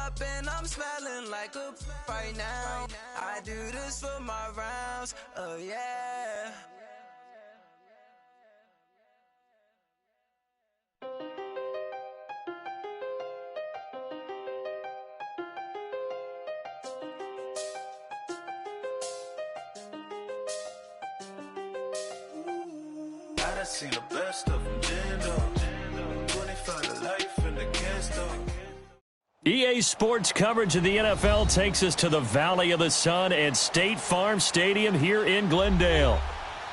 up and I'm smelling like a right now. I do this for my rounds, oh yeah. I seen the best of them, Jando. 25 to life in the cast. EA Sports coverage of the NFL takes us to the Valley of the Sun and State Farm Stadium here in Glendale.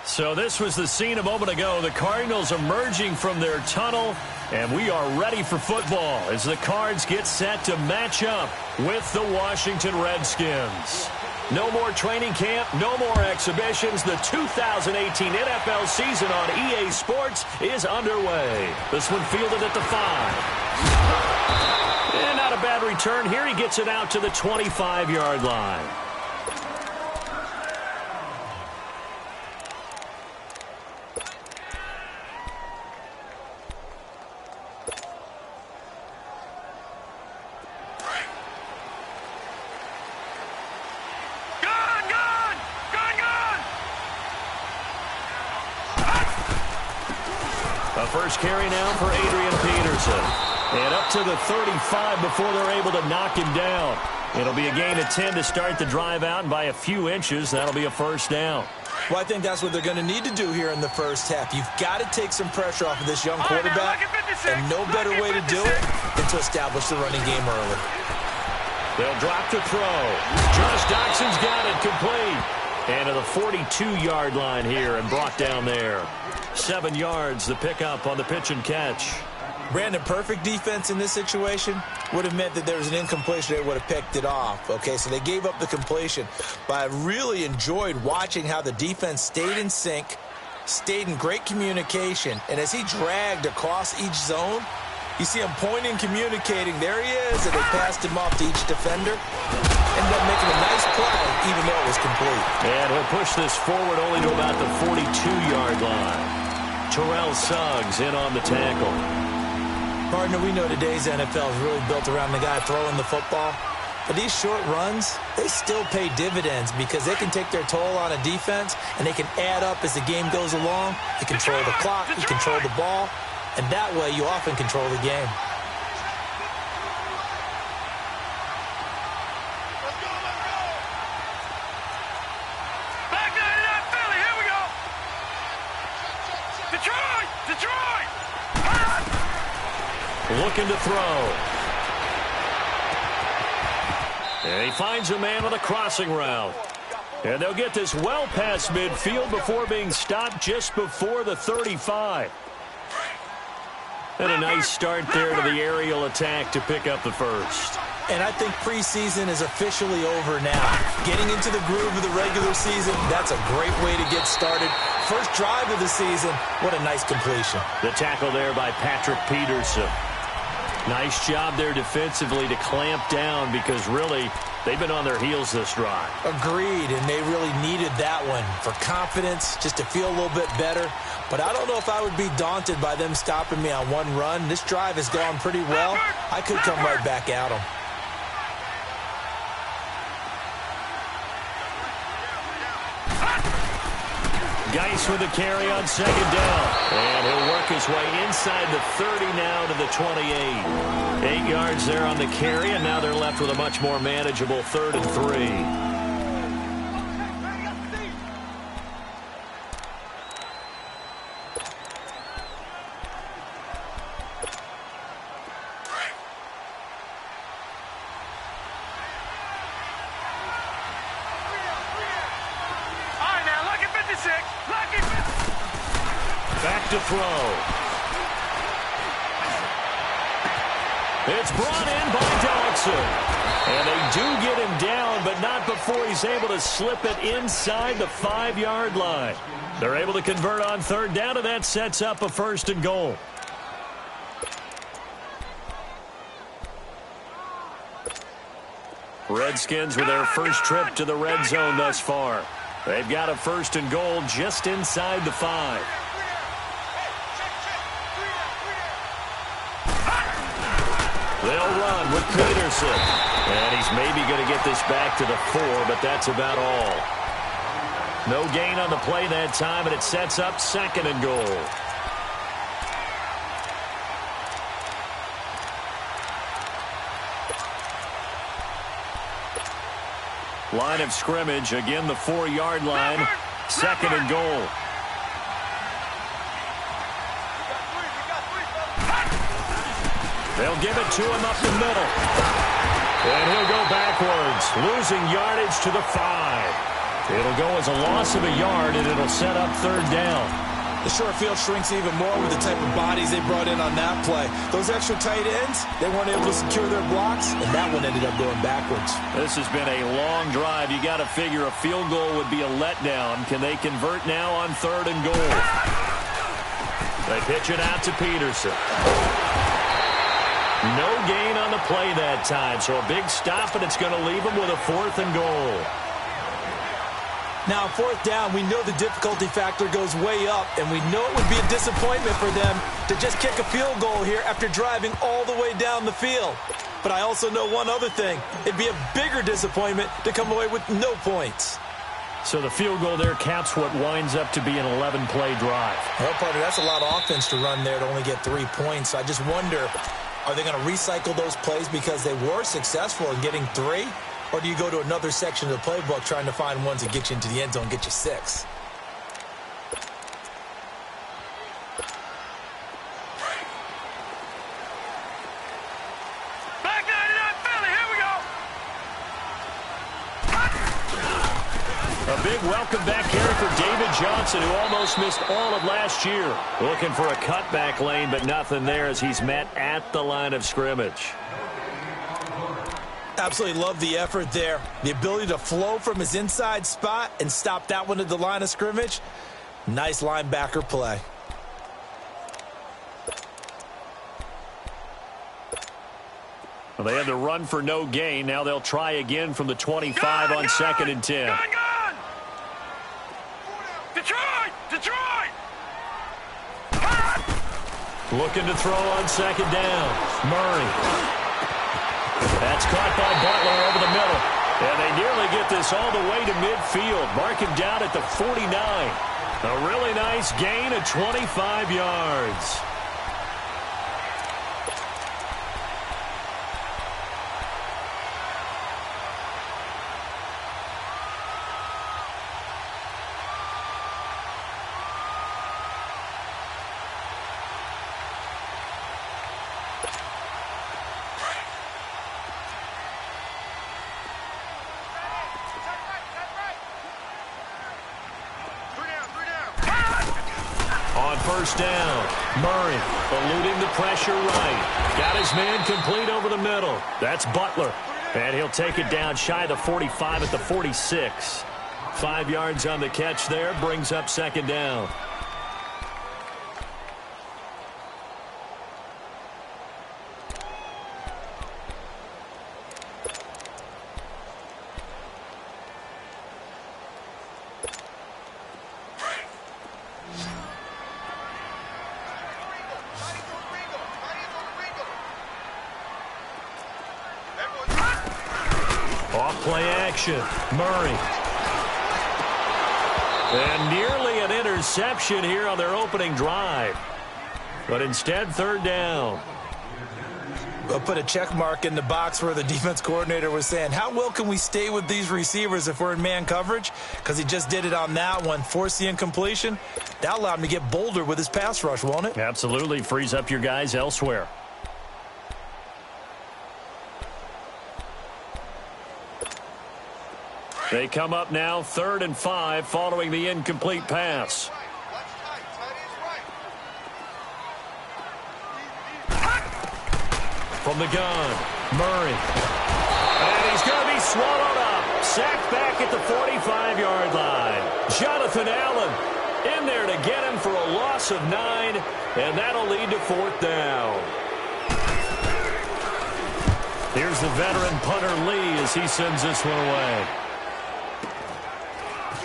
So this was the scene a moment ago. The Cardinals emerging from their tunnel, and we are ready for football as the Cards get set to match up with the Washington Redskins. No more training camp, no more exhibitions. The 2018 NFL season on EA Sports is underway. This one fielded at the 5. And not a bad return here. He gets it out to the 25-yard line. First carry now for Adrian Peterson. And up to the 35 before they're able to knock him down. It'll be a gain of 10 to start the drive out, and by a few inches, that'll be a first down. Well, I think that's what they're going to need to do here in the first half. You've got to take some pressure off of this young quarterback, and no better way to do it than to establish the running game early. They'll drop to throw. Josh Doxson's got it complete. And to the 42-yard line here and brought down there. 7 yards, the pickup on the pitch and catch. Brandon, perfect defense in this situation would have meant that there was an incompletion. They would have picked it off. Okay, so they gave up the completion. But I really enjoyed watching how the defense stayed in sync, stayed in great communication. And as he dragged across each zone, you see him pointing, communicating. There he is, and they passed him off to each defender. Ended up making a nice play, even though it was complete. And he'll push this forward only to about the 42-yard line. Terrell Suggs in on the tackle. Partner, we know today's NFL is really built around the guy throwing the football. But these short runs, they still pay dividends because they can take their toll on a defense, and they can add up as the game goes along. You control the clock, you control the ball, and that way you often control the game. Looking to throw. And he finds a man on a crossing route. And they'll get this well past midfield before being stopped just before the 35. And a nice start there to the aerial attack to pick up the first. And I think preseason is officially over now. Getting into the groove of the regular season, that's a great way to get started. First drive of the season, what a nice completion. The tackle there by Patrick Peterson. Nice job there defensively to clamp down because really they've been on their heels this drive. Agreed, and they really needed that one for confidence, just to feel a little bit better. But I don't know if I would be daunted by them stopping me on one run. This drive has gone pretty well. I could come right back at them. Geis with a carry on second down. And he'll work his way inside the 30 now to the 28. 8 yards there on the carry, and now they're left with a much more manageable 3rd and 3. Back to throw. It's brought in by Dodson. And they do get him down, but not before he's able to slip it inside the 5-yard line. They're able to convert on 3rd down, and that sets up a 1st and goal. Redskins with their first trip to the red zone thus far. They've got a 1st and goal just inside the 5. They'll run with Peterson. And he's maybe going to get this back to the 4, but that's about all. No gain on the play that time, and it sets up 2nd and goal. Line of scrimmage, again the 4-yard line, 2nd and goal. They'll give it to him up the middle. And he'll go backwards, losing yardage to the 5. It'll go as a loss of a yard, and it'll set up 3rd down. The short field shrinks even more with the type of bodies they brought in on that play. Those extra tight ends, they weren't able to secure their blocks, and that one ended up going backwards. This has been a long drive. You got to figure a field goal would be a letdown. Can they convert now on 3rd and goal? They pitch it out to Peterson. No gain on the play that time, so a big stop, and it's going to leave them with a 4th and goal. Now, 4th down, we know the difficulty factor goes way up, and we know it would be a disappointment for them to just kick a field goal here after driving all the way down the field. But I also know one other thing. It'd be a bigger disappointment to come away with no points. So the field goal there caps what winds up to be an 11-play drive. Well, partner, that's a lot of offense to run there to only get 3 points. I just wonder, are they going to recycle those plays because they were successful in getting 3? Or do you go to another section of the playbook trying to find ones that get you into the end zone and get you 6? Back 99 Philly, here we go. A big welcome back here for David Johnson, who almost missed all of last year. Looking for a cutback lane, but nothing there as he's met at the line of scrimmage. Absolutely love the effort there. The ability to flow from his inside spot and stop that one at the line of scrimmage. Nice linebacker play. Well, they had to run for no gain. Now they'll try again from the 25 on 2nd and 10. Gone! Detroit! Looking to throw on 2nd down. Murray. That's caught by Butler over the middle. And they nearly get this all the way to midfield. Mark him down at the 49. A really nice gain of 25 yards. First down. Murray eluding the pressure right. Got his man complete over the middle. That's Butler. And he'll take it down shy of the 45 at the 46. 5 yards on the catch there. Brings up 2nd down. Play action. Murray. And nearly an interception here on their opening drive. But instead, 3rd down. We'll put a check mark in the box where the defense coordinator was saying, how well can we stay with these receivers if we're in man coverage? Because he just did it on that one. Force the incompletion. That allowed him to get bolder with his pass rush, won't it? Absolutely. Frees up your guys elsewhere. They come up now 3rd and 5 following the incomplete pass. From the gun, Murray. And he's going to be swallowed up. Sacked back at the 45-yard line. Jonathan Allen in there to get him for a loss of 9, and that'll lead to 4th down. Here's the veteran punter Lee as he sends this one away.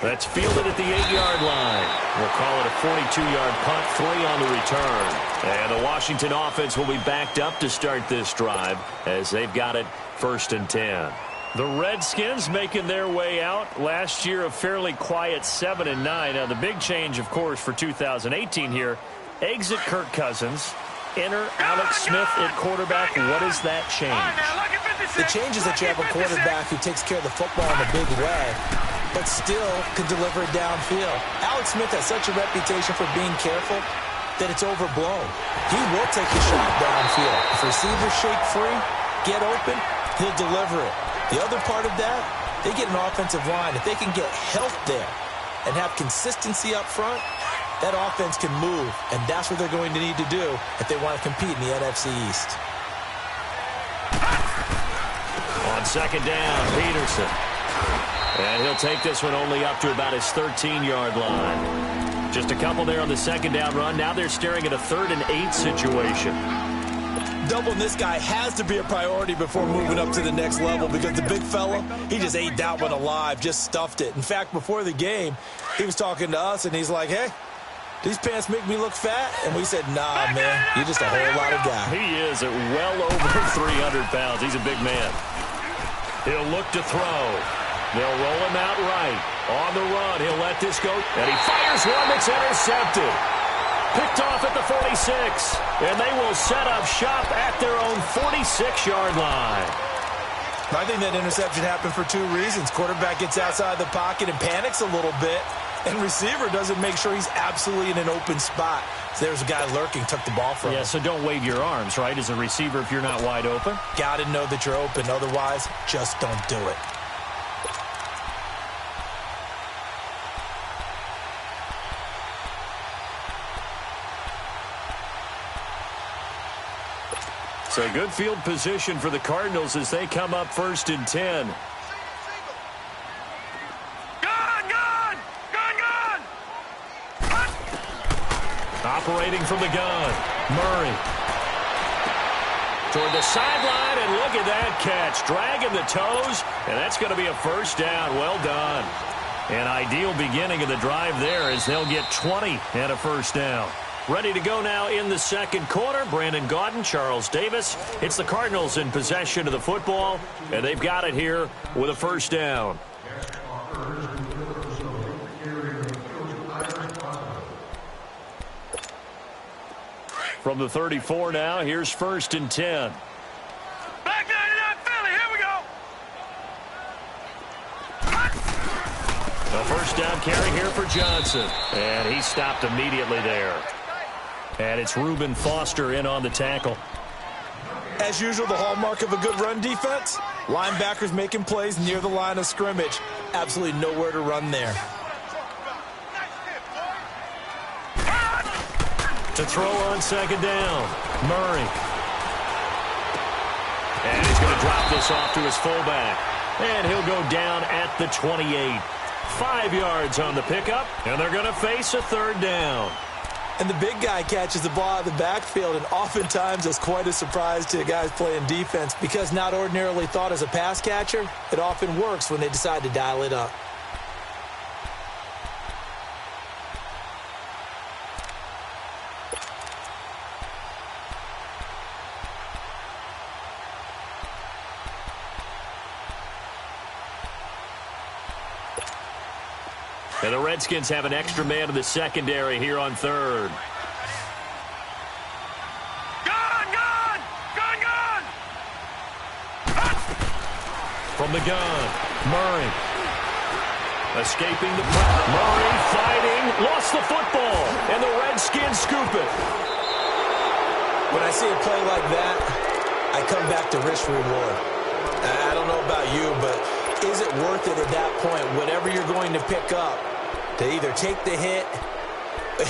That's fielded at the 8-yard line. We'll call it a 42-yard punt, 3 on the return. And the Washington offense will be backed up to start this drive as they've got it 1st and 10. The Redskins making their way out. Last year, a fairly quiet 7-9. Now, the big change, of course, for 2018 here, exit Kirk Cousins, enter Alex Smith at quarterback. What does that change? The change is that you have a quarterback who takes care of the football in a big way, but still can deliver it downfield. Alex Smith has such a reputation for being careful that it's overblown. He will take a shot downfield. If receivers shake free, get open, he'll deliver it. The other part of that, they get an offensive line. If they can get health there and have consistency up front, that offense can move, and that's what they're going to need to do if they want to compete in the NFC East. On 2nd down, Peterson. And he'll take this one only up to about his 13-yard line. Just a couple there on the 2nd down run. Now they're staring at a 3rd and 8 situation. Doubling this guy has to be a priority before moving up to the next level because the big fella, he just ate that one alive, just stuffed it. In fact, before the game, he was talking to us, and he's like, hey, these pants make me look fat? And we said, nah, man, you're just a whole lot of guy. He is at well over 300 pounds. He's a big man. He'll look to throw. They'll roll him out right. On the run, he'll let this go. And he fires one that's intercepted. Picked off at the 46. And they will set up shop at their own 46-yard line. I think that interception happened for 2 reasons. Quarterback gets outside the pocket and panics a little bit. And receiver doesn't make sure he's absolutely in an open spot. So there's a guy lurking, took the ball from him. Yeah, so don't wave your arms, right, as a receiver if you're not wide open. Got to know that you're open. Otherwise, just don't do it. So good field position for the Cardinals as they come up 1st and 10. Operating from the gun, Murray. Toward the sideline, and look at that catch. Dragging the toes, and that's going to be a 1st down. Well done. An ideal beginning of the drive there as they'll get 20 and a 1st down. Ready to go now in the 2nd quarter. Brandon Gaudin, Charles Davis. It's the Cardinals in possession of the football, and they've got it here with a 1st down. From the 34 now, here's 1st and 10. Back 99 Philly, here we go. A 1st down carry here for Johnson. And he stopped immediately there. And it's Reuben Foster in on the tackle. As usual, the hallmark of a good run defense, linebackers making plays near the line of scrimmage. Absolutely nowhere to run there. To throw on 2nd down, Murray. And he's going to drop this off to his fullback. And he'll go down at the 28. 5 yards on the pickup, and they're going to face a 3rd down. And the big guy catches the ball out of the backfield, and oftentimes it's quite a surprise to guys playing defense because not ordinarily thought as a pass catcher, it often works when they decide to dial it up. And the Redskins have an extra man in the secondary here on 3rd. Gun! From the gun, Murray. Escaping the pressure. Murray fighting, lost the football, and the Redskins scoop it. When I see a play like that, I come back to risk reward. I don't know about you, but is it worth it at that point, whatever you're going to pick up, to either take the hit,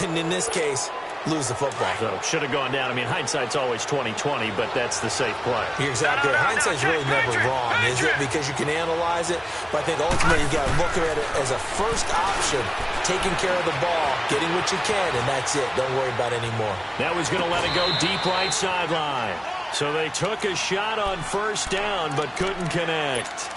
and in this case, lose the football? So should have gone down. I mean, hindsight's always 20/20, but that's the safe play. You're exactly right. Hindsight's really never wrong, is it? Because you can analyze it, but I think ultimately you got to look at it as a first option, taking care of the ball, getting what you can, and that's it. Don't worry about it anymore. Now he's going to let it go deep right sideline. So they took a shot on 1st down, but couldn't connect.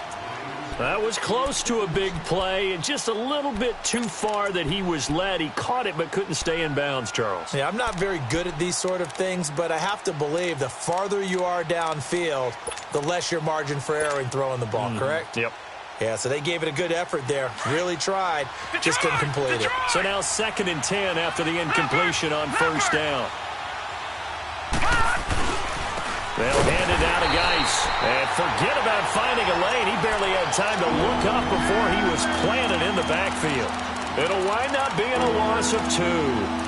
That was close to a big play, and just a little bit too far that he was led. He caught it but couldn't stay in bounds, Charles. Yeah, I'm not very good at these sort of things, but I have to believe the farther you are downfield, the less your margin for error in throwing the ball, correct? Yep. Yeah, so they gave it a good effort there. Really tried, just couldn't complete it. So now 2nd and 10 after the incompletion on first down. They'll hand it down to Geis. And forget about finding a lane. He barely had time to look up before he was planted in the backfield. It'll wind up being a loss of 2.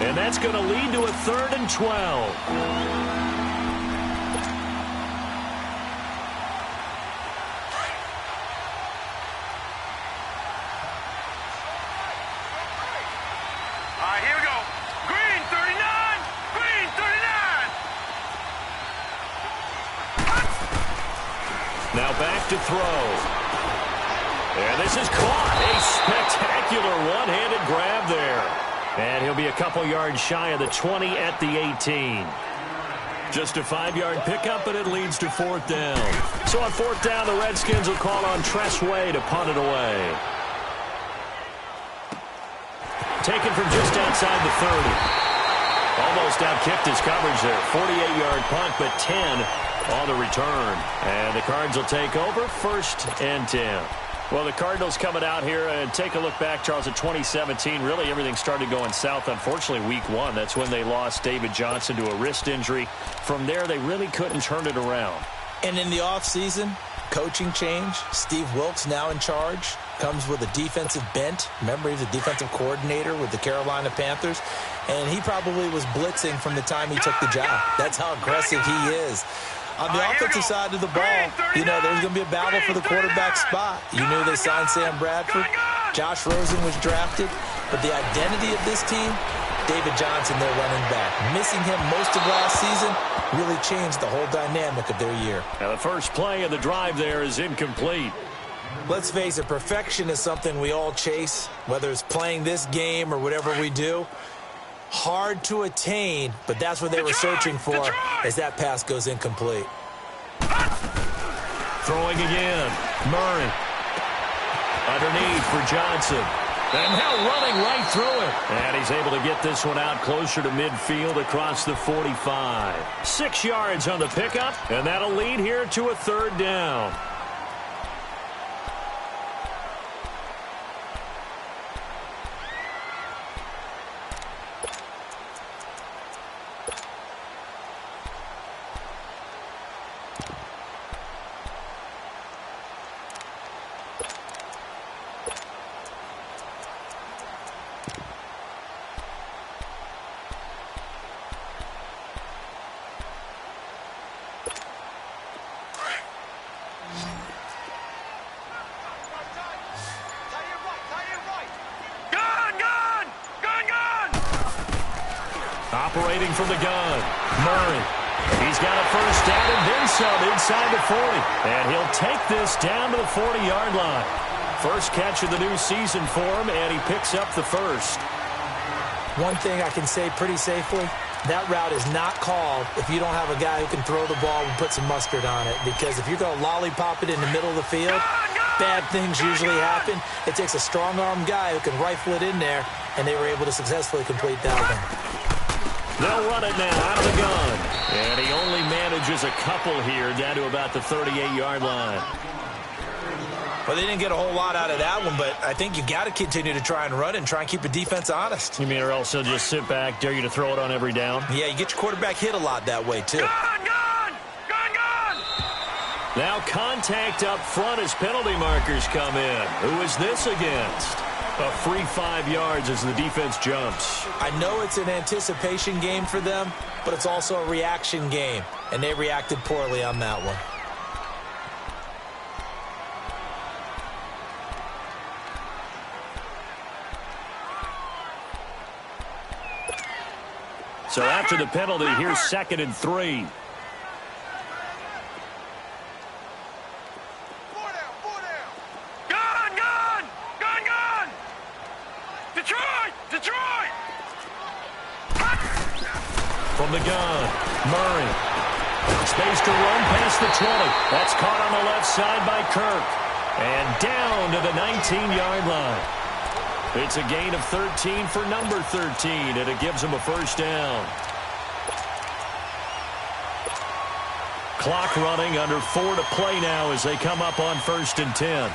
And that's going to lead to a 3rd and 12. Now back to throw. And this is caught. A spectacular one-handed grab there. And he'll be a couple yards shy of the 20 at the 18. Just a 5-yard pickup, and it leads to 4th down. So on 4th down, the Redskins will call on Tress Way to punt it away. Taken from just outside the 30. Almost outkicked his coverage there. 48-yard punt, but 10 on the return. And the Cards will take over 1st and 10. Well, the Cardinals coming out here and take a look back, Charles, at 2017. Really, everything started going south, unfortunately, week 1. That's when they lost David Johnson to a wrist injury. From there, they really couldn't turn it around. And in the offseason, coaching change. Steve Wilkes now in charge. Comes with a defensive bent. Remember, he's a defensive coordinator with the Carolina Panthers. And he probably was blitzing from the time he took the job. That's how aggressive he is. On the offensive side of the ball, you know, there's going to be a battle for the quarterback spot. You knew they signed Sam Bradford. Josh Rosen was drafted. But the identity of this team, David Johnson, their running back. Missing him most of last season really changed the whole dynamic of their year. Now the first play of the drive there is incomplete. Let's face it, perfection is something we all chase, whether it's playing this game or whatever we do. Hard to attain, but that's what they were searching for as that pass goes incomplete. Throwing again. Murray. Underneath for Johnson. And now running right through it. And he's able to get this one out closer to midfield across the 45. 6 yards on the pickup, and that'll lead here to a 3rd down. Operating from the gun. Murray. He's got a first down and then some inside the 40. And he'll take this down to the 40-yard line. First catch of the new season for him, and he picks up the first. One thing I can say pretty safely, that route is not called if you don't have a guy who can throw the ball and put some mustard on it. Because if you're going to lollipop it in the middle of the field, bad things usually happen. It takes a strong-arm guy who can rifle it in there, and they were able to successfully complete that one. They'll run it now out of the gun. And he only manages a couple here down to about the 38-yard line. Well, they didn't get a whole lot out of that one, but I think you got to continue to try and run and try and keep the defense honest. You mean or else they'll just sit back, dare you to throw it on every down? Yeah, you get your quarterback hit a lot that way, too. Now contact up front as penalty markers come in. Who is this against? A free 5 yards as the defense jumps. I know it's an anticipation game for them, but it's also a reaction game, and they reacted poorly on that one. So after the penalty, here's 2nd and 3. From the gun, Murray. Space to run past the 20. That's caught on the left side by Kirk. And down to the 19-yard line. It's a gain of 13 for number 13, and it gives them a first down. Clock running, under 4 to play now as they come up on 1st and 10.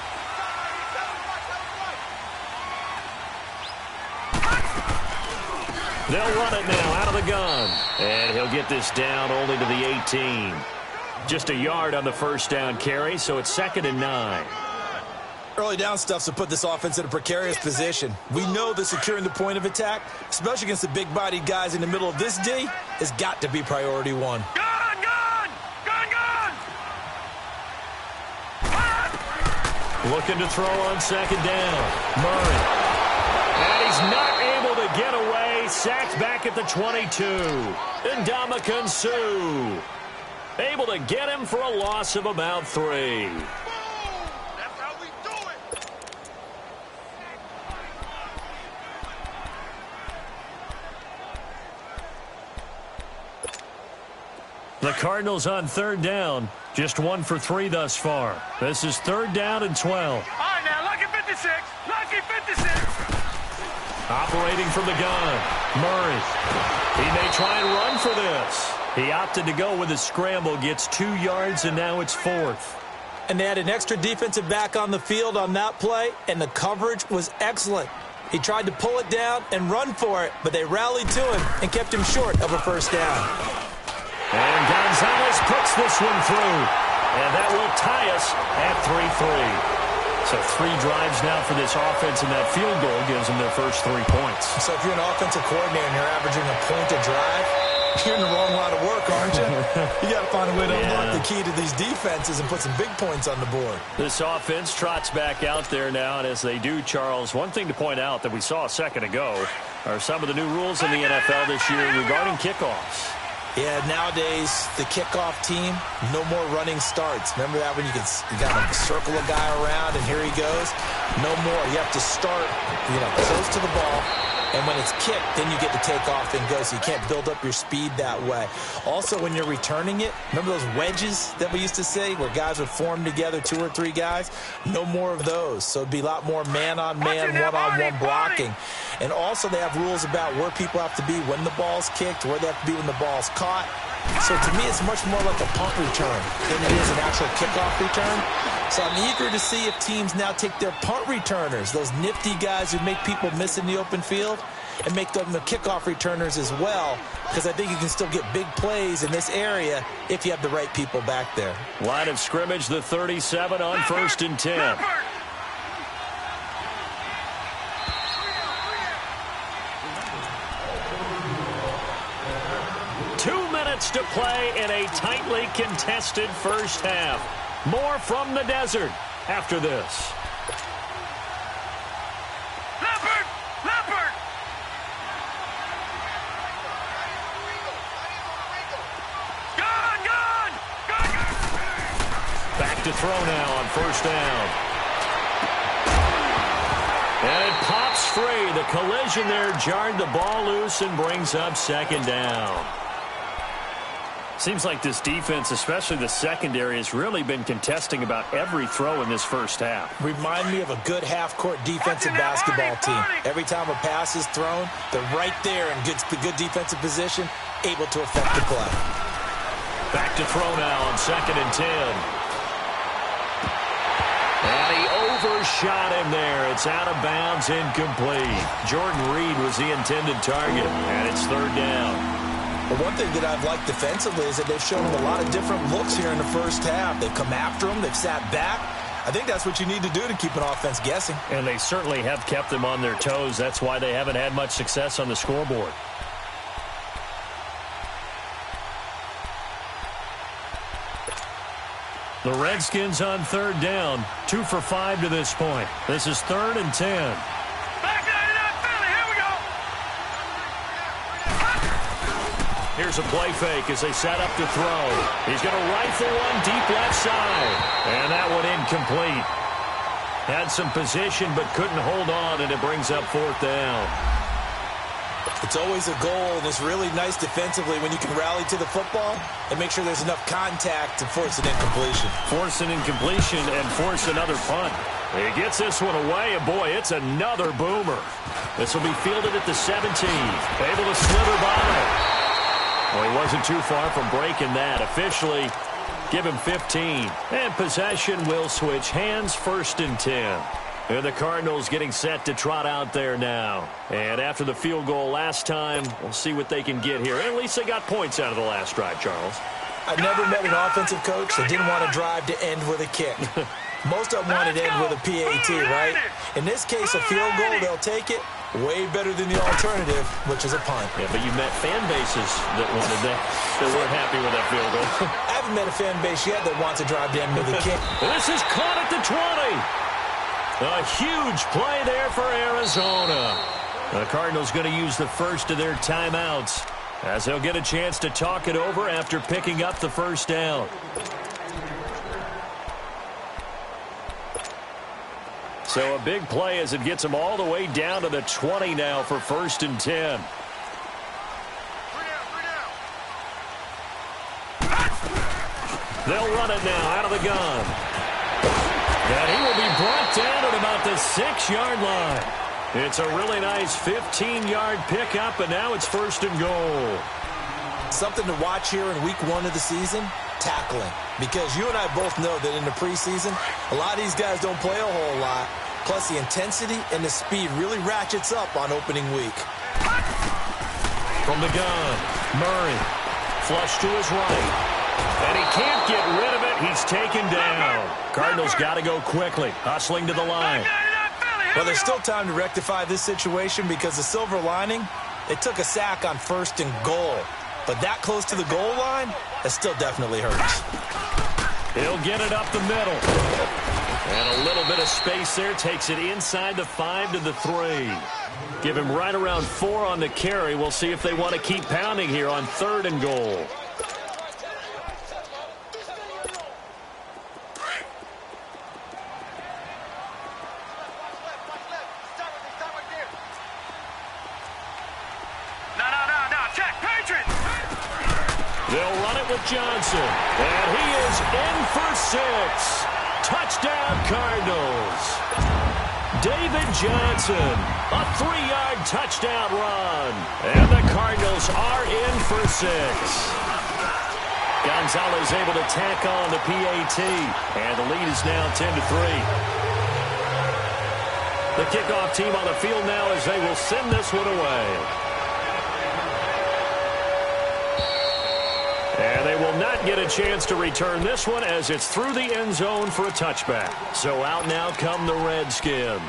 They'll run it now out of the gun. And he'll get this down only to the 18. Just a yard on the first down carry, so it's 2nd and 9. Early down stuff's to put this offense in a precarious position. We know that securing the point of attack, especially against the big-bodied guys in the middle of this D, has got to be priority one. Gun, gun! Gun, gun! Looking to throw on 2nd down. Murray. And he's not able to get away. Sacked back at the 22. Ndamukong Suh able to get him for a loss of about 3. That's how we do it! The Cardinals on 3rd down. Just 1 for 3 thus far. This is 3rd down and 12. All right, now, lucky 56. Lucky 56. Operating from the gun. Murray. He may try and run for this. He opted to go with a scramble, gets 2 yards, and now it's 4th. And they had an extra defensive back on the field on that play, and the coverage was excellent. He tried to pull it down and run for it, but they rallied to him and kept him short of a first down. And Gonzalez puts this one through. And that will tie us at 3-3. So 3 drives now for this offense, and that field goal gives them their first 3 points. So if you're an offensive coordinator and you're averaging a point a drive, you're in the wrong line of work, aren't you? You got to find a way to unlock the key to these defenses and put some big points on the board. This offense trots back out there now, and as they do, Charles, one thing to point out that we saw a second ago are some of the new rules in the NFL this year regarding kickoffs. Yeah, nowadays, the kickoff team, no more running starts. Remember that when you got to circle a guy around and here he goes? No more. You have to start, close to the ball. And when it's kicked, then you get to take off and go, so you can't build up your speed that way. Also, when you're returning it, remember those wedges that we used to say where guys would form together, 2 or 3 guys? No more of those. So it'd be a lot more man-on-man, one-on-one blocking. And also they have rules about where people have to be when the ball's kicked, where they have to be when the ball's caught. So to me, it's much more like a punt return than it is an actual kickoff return. So I'm eager to see if teams now take their punt returners, those nifty guys who make people miss in the open field, and make them the kickoff returners as well, because I think you can still get big plays in this area if you have the right people back there. Line of scrimmage, the 37 on 1st and 10. 2 minutes to play in a tightly contested first half. More from the desert after this. Leopard! Leopard! Gun! Gun! Gun! Back to throw now on 1st down. And it pops free. The collision there jarred the ball loose and brings up 2nd down. Seems like this defense, especially the secondary, has really been contesting about every throw in this first half. Remind me of a good half-court defensive basketball team. Every time a pass is thrown, they're right there in good defensive position, able to affect the play. Back to throw now on 2nd and 10. And he overshot him there. It's out of bounds, incomplete. Jordan Reed was the intended target, and it's 3rd down. But one thing that I've liked defensively is that they've shown them a lot of different looks here in the first half. They've come after them. They've sat back. I think that's what you need to do to keep an offense guessing. And they certainly have kept them on their toes. That's why they haven't had much success on the scoreboard. The Redskins on 3rd down. 2 for 5 to this point. This is 3rd and 10. Here's a play fake as they set up to throw. He's going to rifle one deep left side. And that one incomplete. Had some position but couldn't hold on, and it brings up 4th down. It's always a goal, and it's really nice defensively when you can rally to the football and make sure there's enough contact to force an incompletion. Force an incompletion and force another punt. He gets this one away, and boy, it's another boomer. This will be fielded at the 17. Able to slither by. Well, he wasn't too far from breaking that. Officially, give him 15. And possession will switch hands, 1st and 10. And the Cardinals getting set to trot out there now. And after the field goal last time, we'll see what they can get here. At least they got points out of the last drive, Charles. I never met an offensive coach that didn't want to drive to end with a kick. Most of them wanted to end with a PAT, right? In this case, a field goal, they'll take it. Way better than the alternative, which is a punt. Yeah, but you met fan bases that wanted that. They weren't happy with that field goal. I haven't met a fan base yet that wants to drive to end with a kick. This is caught at the 20. A huge play there for Arizona. The Cardinals going to use the first of their timeouts as they'll get a chance to talk it over after picking up the first down. So a big play as it gets them all the way down to the 20 now for 1st and 10. They'll run it now out of the gun. And he will be brought down at about the 6-yard line. It's a really nice 15-yard pickup, and now it's 1st and goal. Something to watch here in week 1 of the season, tackling. Because you and I both know that in the preseason, a lot of these guys don't play a whole lot. Plus, the intensity and the speed really ratchets up on opening week. From the gun, Murray. Flush to his right. And he can't get rid of it. He's taken down. Cardinals got to go quickly. Hustling to the line. Well, there's still time to rectify this situation because the silver lining, they took a sack on 1st and goal. But that close to the goal line, that still definitely hurts. He'll get it up the middle. And a little bit of space there. Takes it inside the 5 to the 3. Give him right around 4 on the carry. We'll see if they want to keep pounding here on 3rd and goal. They'll run it with Johnson. And he is in for 6. Touchdown, Cardinals. David Johnson, a 3-yard touchdown run. And the Cardinals are in for 6. Gonzalez able to tack on the PAT. And the lead is now 10 to 3. The kickoff team on the field now as they will send this one away. And they will not get a chance to return this one as it's through the end zone for a touchback. So out now come the Redskins.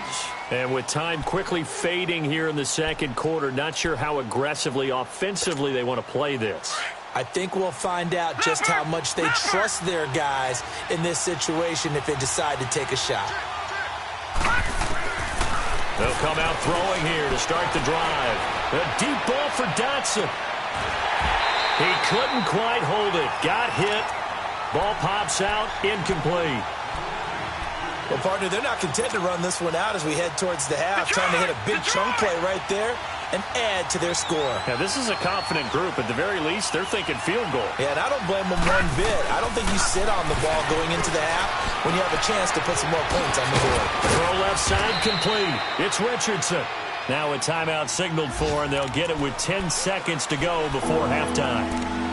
And with time quickly fading here in the second quarter, not sure how aggressively, offensively they want to play this. I think we'll find out just how much they trust their guys in this situation if they decide to take a shot. They'll come out throwing here to start the drive. A deep ball for Dotson. He couldn't quite hold it. Got hit. Ball pops out. Incomplete. Well, partner, they're not content to run this one out as we head towards the half. Trying to hit a big chunk play right there and add to their score. Yeah, this is a confident group. At the very least, they're thinking field goal. Yeah, and I don't blame them one bit. I don't think you sit on the ball going into the half when you have a chance to put some more points on the board. Throw left side complete. It's Richardson. Now a timeout signaled for, and they'll get it with 10 seconds to go before halftime.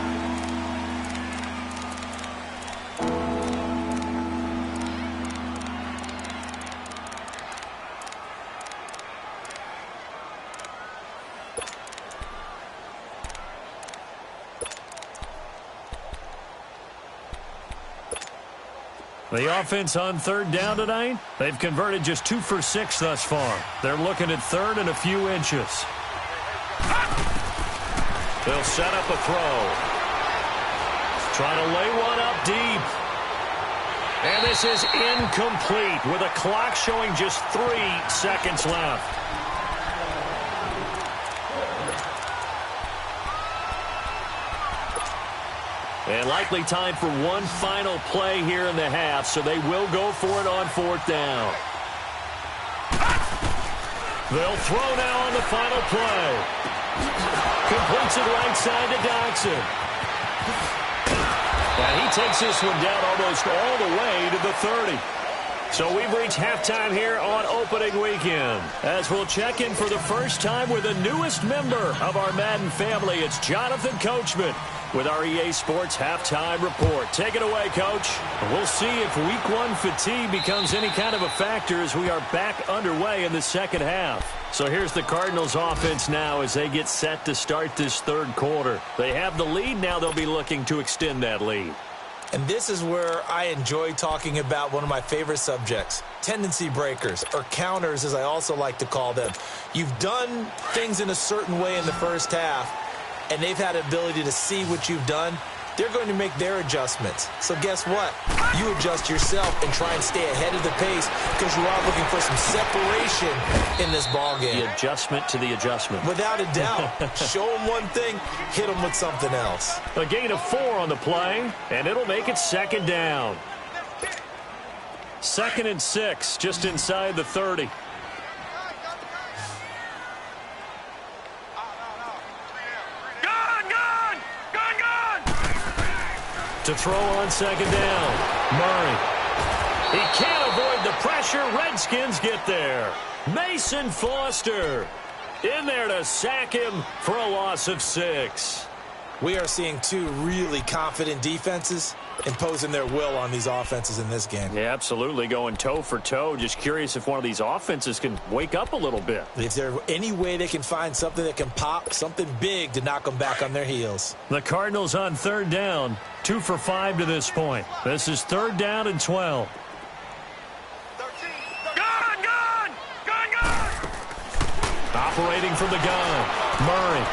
The offense on 3rd down tonight, they've converted just 2 for 6 thus far. They're looking at 3rd and a few inches. They'll set up a throw. Trying to lay one up deep. And this is incomplete with a clock showing just 3 seconds left. And likely time for one final play here in the half, so they will go for it on 4th down. They'll throw now on the final play. Completes it right side to Dotson. And he takes this one down almost all the way to the 30. So we've reached halftime here on opening weekend. As we'll check in for the first time with the newest member of our Madden family, it's Jonathan Coachman with our EA Sports Halftime Report. Take it away, Coach. We'll see if Week 1 fatigue becomes any kind of a factor as we are back underway in the second half. So here's the Cardinals offense now as they get set to start this third quarter. They have the lead. Now they'll be looking to extend that lead. And this is where I enjoy talking about one of my favorite subjects, tendency breakers, or counters as I also like to call them. You've done things in a certain way in the first half, and they've had the ability to see what you've done. They're going to make their adjustments. So guess what? You adjust yourself and try and stay ahead of the pace because you are looking for some separation in this ballgame. The adjustment to the adjustment. Without a doubt. Show them one thing, hit them with something else. A gain of 4 on the play, and it'll make it second down. 2nd and 6, just inside the 30. To throw on second down. Murray. He can't avoid the pressure. Redskins get there. Mason Foster in there to sack him for a loss of 6. We are seeing two really confident defenses imposing their will on these offenses in this game. Yeah, absolutely. Going toe for toe. Just curious if one of these offenses can wake up a little bit. If there's any way they can find something that can pop, something big to knock them back on their heels. The Cardinals on third down. 2 for 5 to this point. This is 3rd down and 12. Operating from the gun. Murray.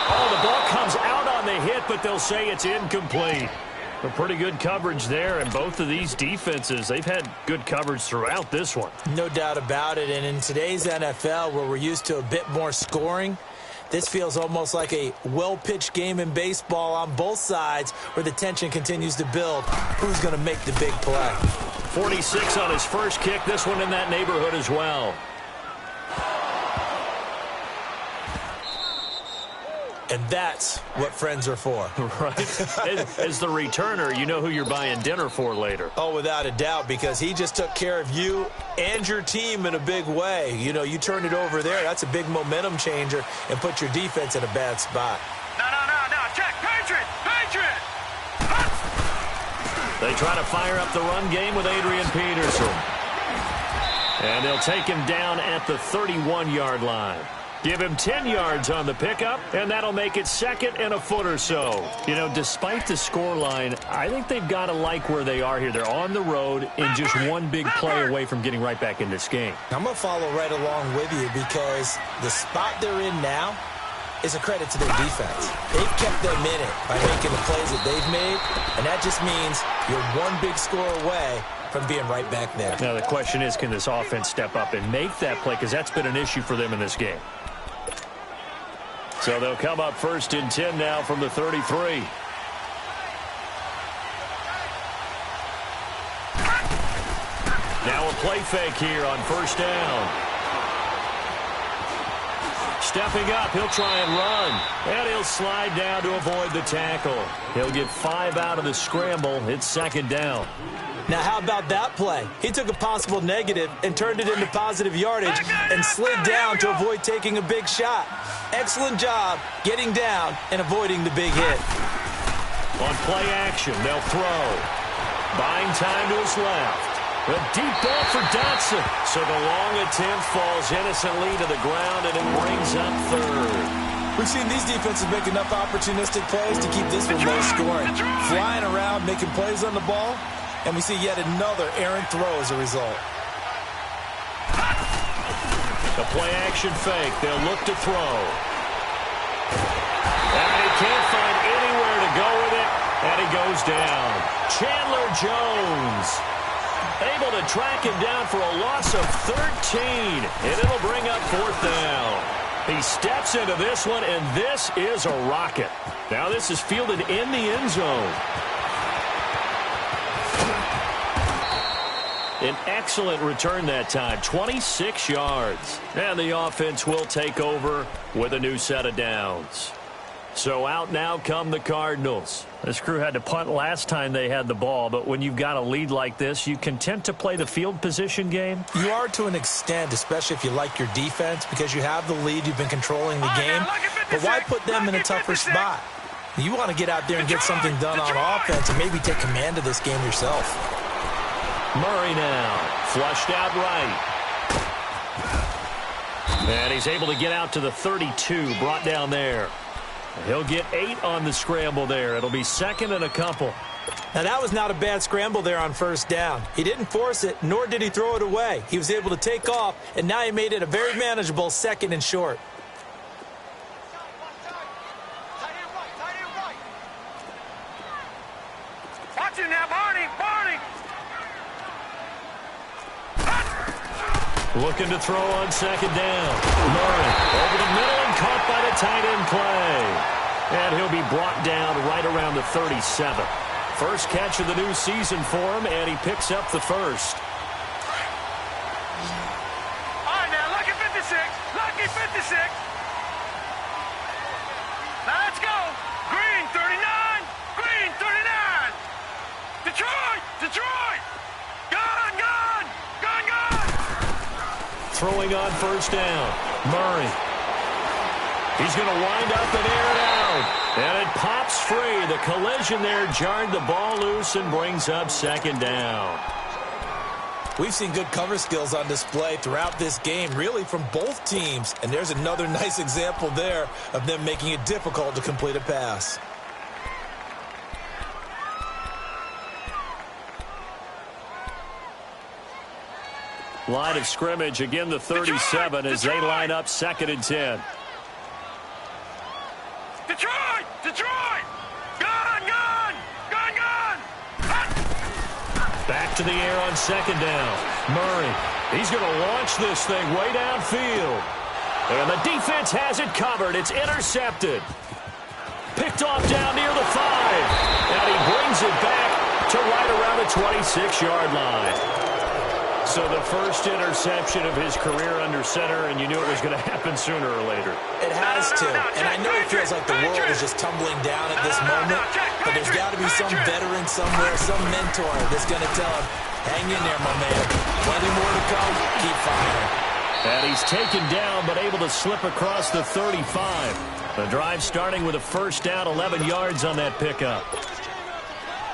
Oh, the ball comes out on the hit, but they'll say it's incomplete. A pretty good coverage there, and both of these defenses, they've had good coverage throughout this one. No doubt about it, and in today's NFL, where we're used to a bit more scoring, this feels almost like a well-pitched game in baseball on both sides where the tension continues to build. Who's going to make the big play? 46 on his first kick. This one in that neighborhood as well. And that's what friends are for. Right. As the returner, you know who you're buying dinner for later. Oh, without a doubt, because he just took care of you and your team in a big way. You know, you turn it over there, that's a big momentum changer and put your defense in a bad spot. No. Check. Patriot. They try to fire up the run game with Adrian Peterson. And they'll take him down at the 31-yard line. Give him 10 yards on the pickup, and that'll make it 2nd and a foot or so. You know, despite the scoreline, I think they've got to like where they are here. They're on the road and just one big play away from getting right back in this game. I'm going to follow right along with you because the spot they're in now is a credit to their defense. They've kept them in it by making the plays that they've made, and that just means you're one big score away from being right back there. Now, the question is, can this offense step up and make that play? Because that's been an issue for them in this game. So they'll come up 1st and 10 now from the 33. Now a play fake here on 1st down. Stepping up, he'll try and run. And he'll slide down to avoid the tackle. He'll get 5 out of the scramble. It's 2nd down. Now, how about that play? He took a possible negative and turned it into positive yardage and slid down to avoid taking a big shot. Excellent job getting down and avoiding the big hit. On play action, they'll throw. Buying time to his left. A deep ball for Dotson. So the long attempt falls innocently to the ground, and it brings up 3rd. We've seen these defenses make enough opportunistic plays to keep this one low scoring. Flying around, making plays on the ball, and we see yet another errant throw as a result. The play-action fake. They'll look to throw. And he can't find anywhere to go with it, and he goes down. Chandler Jones able to track him down for a loss of 13, and it'll bring up 4th down. He steps into this one, and this is a rocket. Now this is fielded in the end zone. An excellent return that time, 26 yards. And the offense will take over with a new set of downs. So out now come the Cardinals. This crew had to punt last time they had the ball, but when you've got a lead like this, you content to play the field position game? You are to an extent, especially if you like your defense, because you have the lead, you've been controlling the game. But why put them in a tougher spot? You want to get out there and get something done on offense and maybe take command of this game yourself. Murray now, flushed out right. And he's able to get out to the 32, brought down there. He'll get 8 on the scramble there. It'll be second and a couple. Now, that was not a bad scramble there on first down. He didn't force it, nor did he throw it away. He was able to take off, and now he made it a very manageable second and short. Watch it now, Barney! Looking to throw on second down. Murray over the middle and caught by the tight end play. And he'll be brought down right around the 37. First catch of the new season for him, and he picks up the first. All right, now, lucky 56. Lucky 56. Now, let's go. Green, 39. Green, 39. Detroit. Gone. Throwing on first down. Murray. He's going to wind up and air it out. And it pops free. The collision there jarred the ball loose and brings up second down. We've seen good cover skills on display throughout this game, really from both teams. And there's another nice example there of them making it difficult to complete a pass. Line of scrimmage, again the 37 as they line up second and 10. Detroit! Gone! Back to the air on second down. Murray, he's going to launch this thing way downfield. And the defense has it covered. It's intercepted. Picked off down near the 5. And he brings it back to right around the 26-yard line. So the first interception of his career under center, and you knew it was going to happen sooner or later. It has to, and I know it feels like the world is just tumbling down at this moment, but there's got to be some veteran somewhere, some mentor that's going to tell him, hang in there, my man. Plenty more to come. Keep firing. And he's taken down, but able to slip across the 35. The drive starting with a first down, 11 yards on that pickup.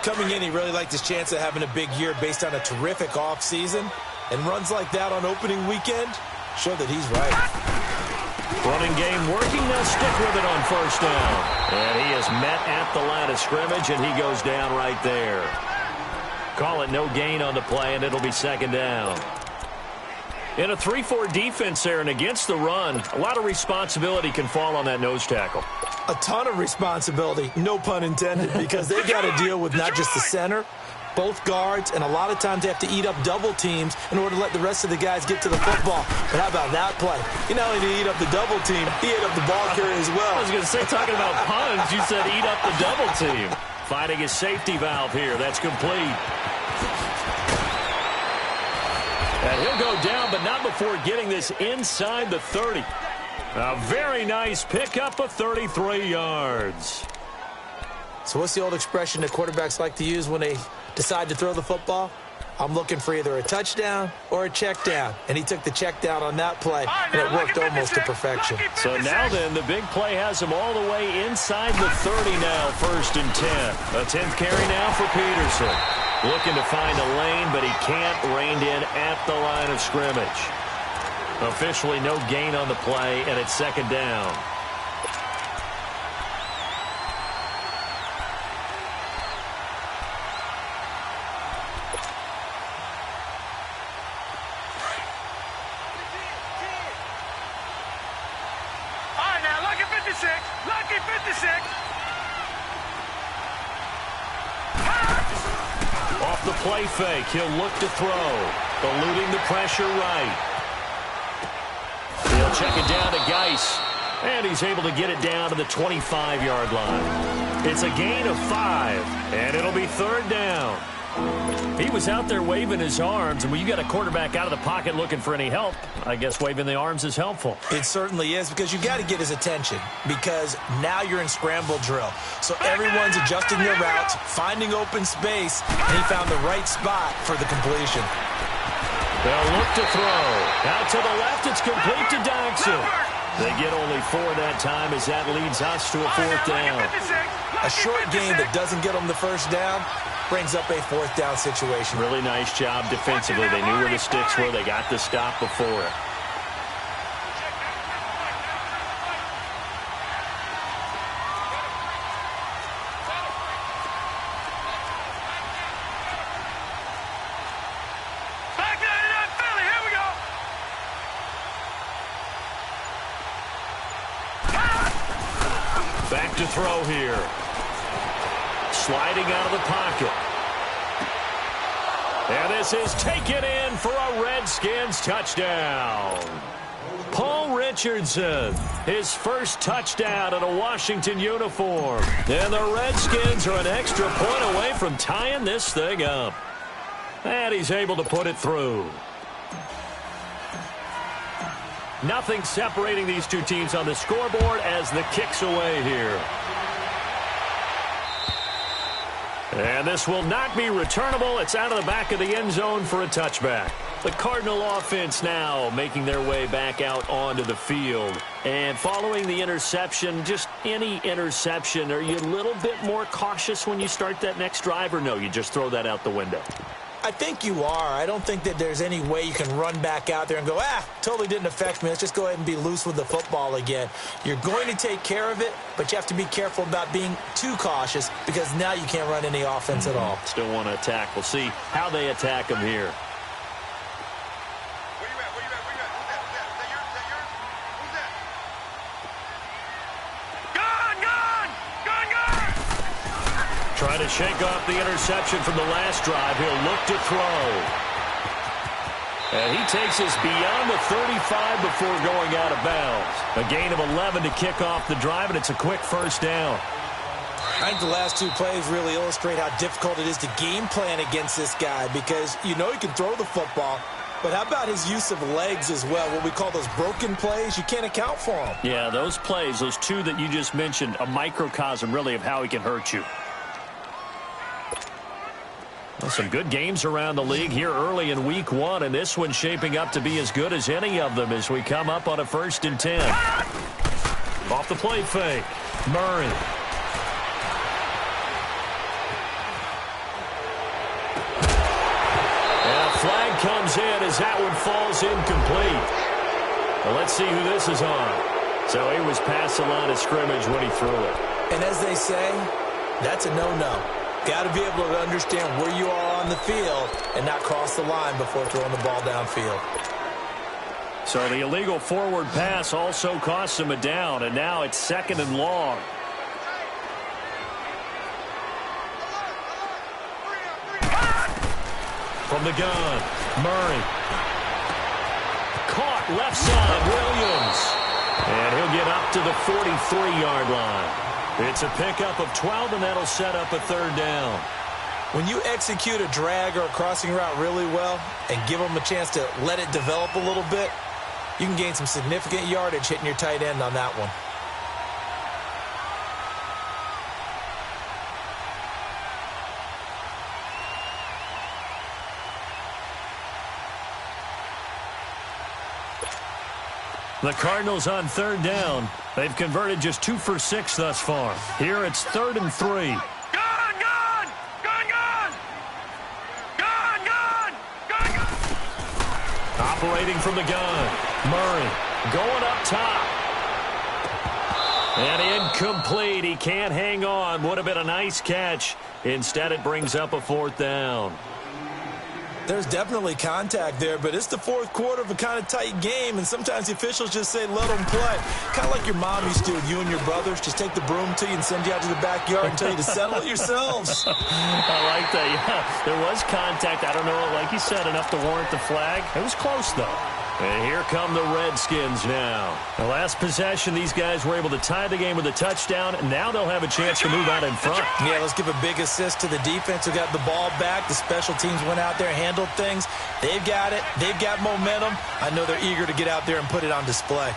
Coming in, he really liked his chance of having a big year based on a terrific offseason. And runs like that on opening weekend show that he's right. Running game working. They'll stick with it on first down. And he is met at the line of scrimmage, and he goes down right there. Call it no gain on the play, and it'll be second down. In a 3-4 defense there and against the run, a lot of responsibility can fall on that nose tackle. A ton of responsibility, no pun intended, because they got to deal with not just the center, both guards, and a lot of times they have to eat up double teams in order to let the rest of the guys get to the football. But how about that play? He not only did he eat up the double team, he ate up the ball carrier as well. I was going to say, talking about puns, you said eat up the double team. Finding his safety valve here. That's complete. And he'll go down, but not before getting this inside the 30. A very nice pickup of 33 yards. So what's the old expression that quarterbacks like to use when they decide to throw the football? I'm looking for either a touchdown or a check down. And he took the check down on that play, and it worked almost to perfection. So now then, the big play has him all the way inside the 30 now, first and 10. A 10th carry now for Peterson. Looking to find a lane, but he can't. Reined in at the line of scrimmage. Officially no gain on the play, and it's second down. Lucky 56. Off the play fake, he'll look to throw. Eluding the pressure right. He'll check it down to Geis. And he's able to get it down to the 25-yard line. It's a gain of 5, and it'll be third down. He was out there waving his arms, and when you got a quarterback out of the pocket looking for any help, I guess waving the arms is helpful. It certainly is, because you got to get his attention, because now you're in scramble drill. So everyone's adjusting their routes, finding open space, and he found the right spot for the completion. They'll look to throw. Out to the left, it's complete to Doxson. They get only 4 that time as that leads us to a 4th down. A short game that doesn't get them the first down brings up a 4th down situation. Really nice job defensively. They knew where the sticks were. They got the stop before it. Back to throw here. Sliding out of the pocket. And this is taken in for a Redskins touchdown. Paul Richardson, his first touchdown in a Washington uniform. And the Redskins are an extra point away from tying this thing up. And he's able to put it through. Nothing separating these two teams on the scoreboard as the kick's away here. And this will not be returnable. It's out of the back of the end zone for a touchback. The Cardinal offense now making their way back out onto the field. And following the interception, just any interception, are you a little bit more cautious when you start that next drive, or no, you just throw that out the window? I think you are. I don't think that there's any way you can run back out there and go, totally didn't affect me. Let's just go ahead and be loose with the football again. You're going to take care of it, but you have to be careful about being too cautious, because now you can't run any offense at all. Still want to attack. We'll see how they attack them here. Trying to shake off the interception from the last drive. He'll look to throw. And he takes us beyond the 35 before going out of bounds. A gain of 11 to kick off the drive, and it's a quick first down. I think the last two plays really illustrate how difficult it is to game plan against this guy, because you know he can throw the football, but how about his use of legs as well? What we call those broken plays, you can't account for them. Yeah, those plays, those two that you just mentioned, a microcosm really of how he can hurt you. Well, some good games around the league here early in week 1, and this one's shaping up to be as good as any of them as we come up on a 1st and 10. Off the play fake, Murray. And a flag comes in as that one falls incomplete. Well, let's see who this is on. So he was past the line of scrimmage when he threw it. And as they say, that's a no-no. Got to be able to understand where you are on the field and not cross the line before throwing the ball downfield. So the illegal forward pass also costs him a down, and now it's 2nd and long. From the gun, Murray. Caught left side, Williams. And he'll get up to the 43-yard line. It's a pickup of 12, and that'll set up a 3rd down. When you execute a drag or a crossing route really well and give them a chance to let it develop a little bit, you can gain some significant yardage hitting your tight end on that one. The Cardinals on 3rd down. They've converted just 2 for 6 thus far. Here it's 3rd and 3. Gun! Gun! Gun! Gun! Gun! Gun! Gun! Gun! Operating from the gun. Murray going up top. And incomplete. He can't hang on. Would have been a nice catch. Instead, it brings up a 4th down. There's definitely contact there, but it's the 4th quarter of a kind of tight game, and sometimes the officials just say, let them play. Kind of like your mom used to with you and your brothers. Just take the broom to you and send you out to the backyard and tell you to settle it yourselves. I like that. Yeah, there was contact. I don't know, like you said, enough to warrant the flag. It was close, though. And here come the Redskins now. The last possession, these guys were able to tie the game with a touchdown, and now they'll have a chance to move out in front. Yeah, let's give a big assist to the defense who got the ball back. The special teams went out there, handled things. They've got it. They've got momentum. I know they're eager to get out there and put it on display.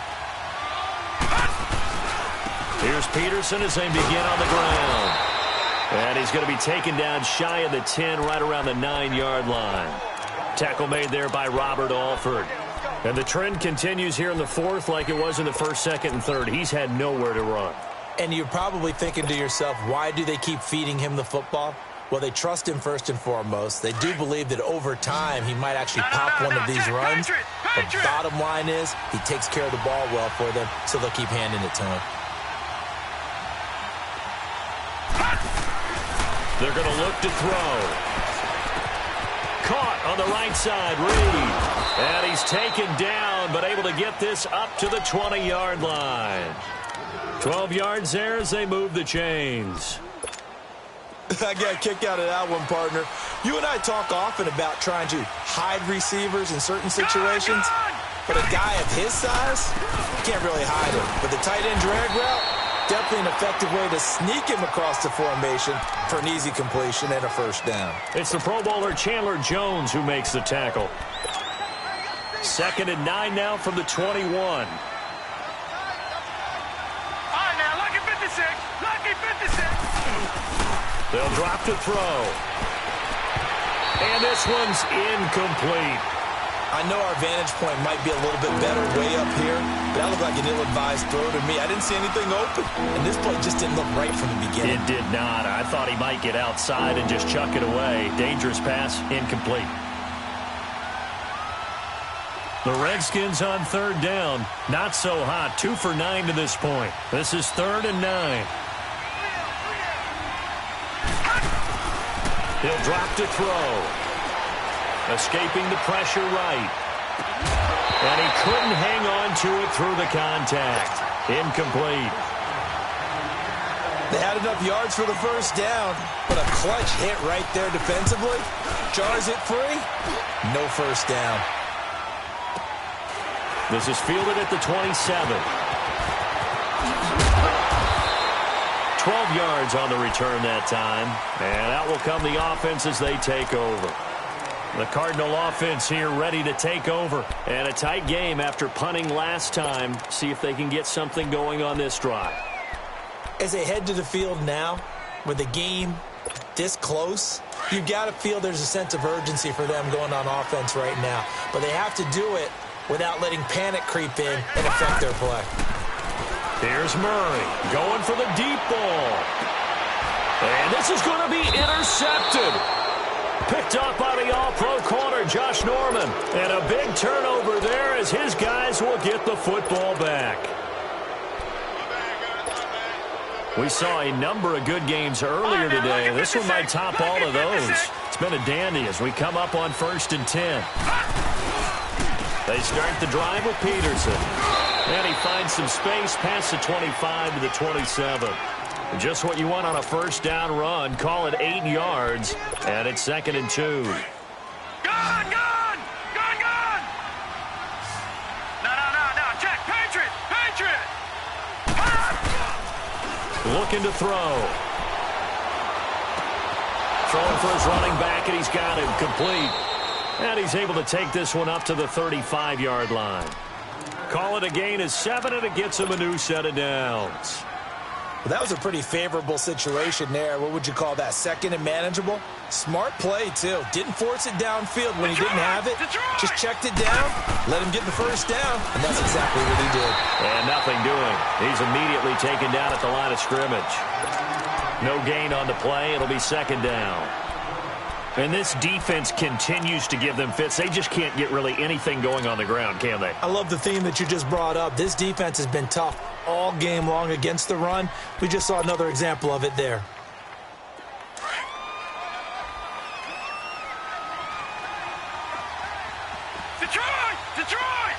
Here's Peterson as they begin on the ground. And he's going to be taken down shy of the 10, right around the 9-yard line. Tackle made there by Robert Alford. And the trend continues here in the fourth like it was in the first, second, and third. He's had nowhere to run. And you're probably thinking to yourself, why do they keep feeding him the football? Well, they trust him first and foremost. They do believe that over time he might actually pop one of these runs. But bottom line is he takes care of the ball well for them, so they'll keep handing it to him. They're going to look to throw. Caught on the right side, Reed. And he's taken down, but able to get this up to the 20-yard line. 12 yards there as they move the chains. I got a kick out of that one, partner. You and I talk often about trying to hide receivers in certain situations. But a guy of his size, can't really hide him. But the tight end drag route, definitely an effective way to sneak him across the formation for an easy completion and a first down. It's the Pro Bowler Chandler Jones who makes the tackle. 2nd and 9 now from the 21. All right, now, lucky 56. Lucky 56. They'll drop to throw. And this one's incomplete. I know our vantage point might be a little bit better way up here, but that looked like an ill-advised throw to me. I didn't see anything open, and this play just didn't look right from the beginning. It did not. I thought he might get outside and just chuck it away. Dangerous pass, incomplete. The Redskins on 3rd down. Not so hot. 2 for 9 to this point. This is 3rd and 9. He'll drop to throw. Escaping the pressure right. And he couldn't hang on to it through the contact. Incomplete. They had enough yards for the first down, but a clutch hit right there defensively. Jars it free. No first down. This is fielded at the 27. 12 yards on the return that time. And out will come the offense as they take over. The Cardinal offense here ready to take over. And a tight game after punting last time. See if they can get something going on this drive. As they head to the field now, with the game this close, you've got to feel there's a sense of urgency for them going on offense right now. But they have to do it without letting panic creep in and affect their play. Here's Murray going for the deep ball. And this is going to be intercepted. Picked up by the all-pro corner, Josh Norman. And a big turnover there as his guys will get the football back. We saw a number of good games earlier today. This one might top all of those. It's been a dandy as we come up on 1st and 10. They start the drive with Peterson. And he finds some space past the 25 to the 27. Just what you want on a first down run. Call it 8 yards. And it's 2nd and 2. Gone! Gone! Gone! Gone! No. Check. Patriot! Patriot! Looking to throw. Throwing for his running back, and he's got him complete. And he's able to take this one up to the 35-yard line. Call it a gain of 7, and it gets him a new set of downs. Well, that was a pretty favorable situation there. What would you call that? 2nd and manageable? Smart play, too. Didn't force it downfield when he didn't have it. Just checked it down, let him get the first down, and that's exactly what he did. And nothing doing. He's immediately taken down at the line of scrimmage. No gain on the play. It'll be 2nd down. And this defense continues to give them fits. They just can't get really anything going on the ground, can they? I love the theme that you just brought up. This defense has been tough all game long against the run. We just saw another example of it there. Detroit! Detroit!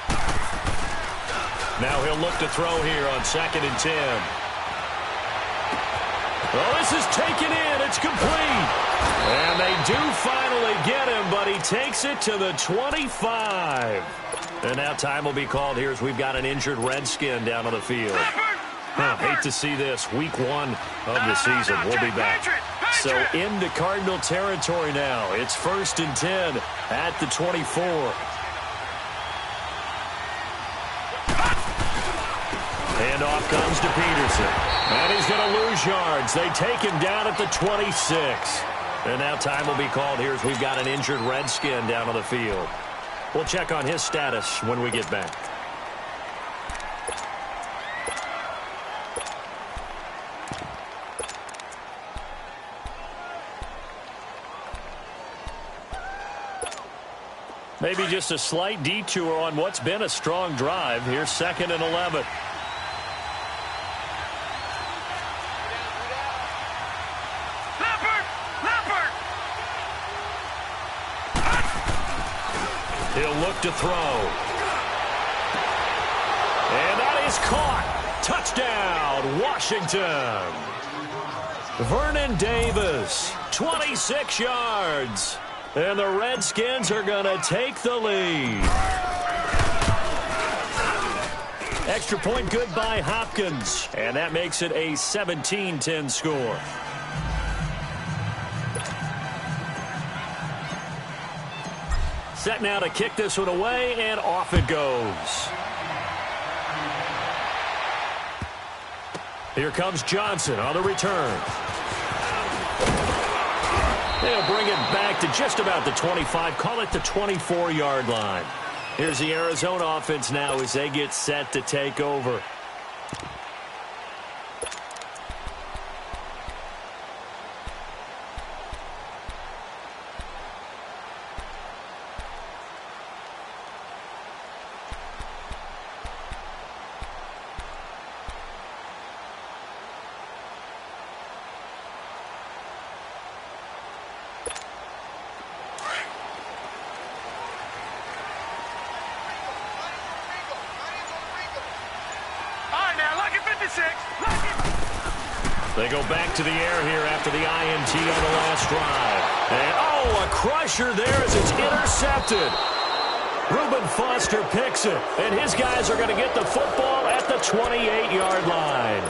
Now he'll look to throw here on 2nd and 10. Well, this is taken in. It's complete. And they do finally get him, but but he takes it to the 25. And now time will be called here as we've got an injured Redskin down on the field. Hate to see this. Week 1 of the season. We'll be back. So into Cardinal territory now. It's 1st and 10 at the 24. And off comes to Peterson. And he's going to lose yards. They take him down at the 26. And now time will be called here as we've got an injured Redskin down on the field. We'll check on his status when we get back. Maybe just a slight detour on what's been a strong drive. Here's 2nd and 11. He'll look to throw. And that is caught. Touchdown, Washington. Vernon Davis, 26 yards. And the Redskins are going to take the lead. Extra point good by Hopkins. And that makes it a 17-10 score. Set now to kick this one away, and off it goes. Here comes Johnson on the return. They'll bring it back to just about the 25, call it the 24-yard line. Here's the Arizona offense now as they get set to take over. They go back to the air here after the INT on the last drive. And, a crusher there as it's intercepted. Reuben Foster picks it, and his guys are going to get the football at the 28-yard line.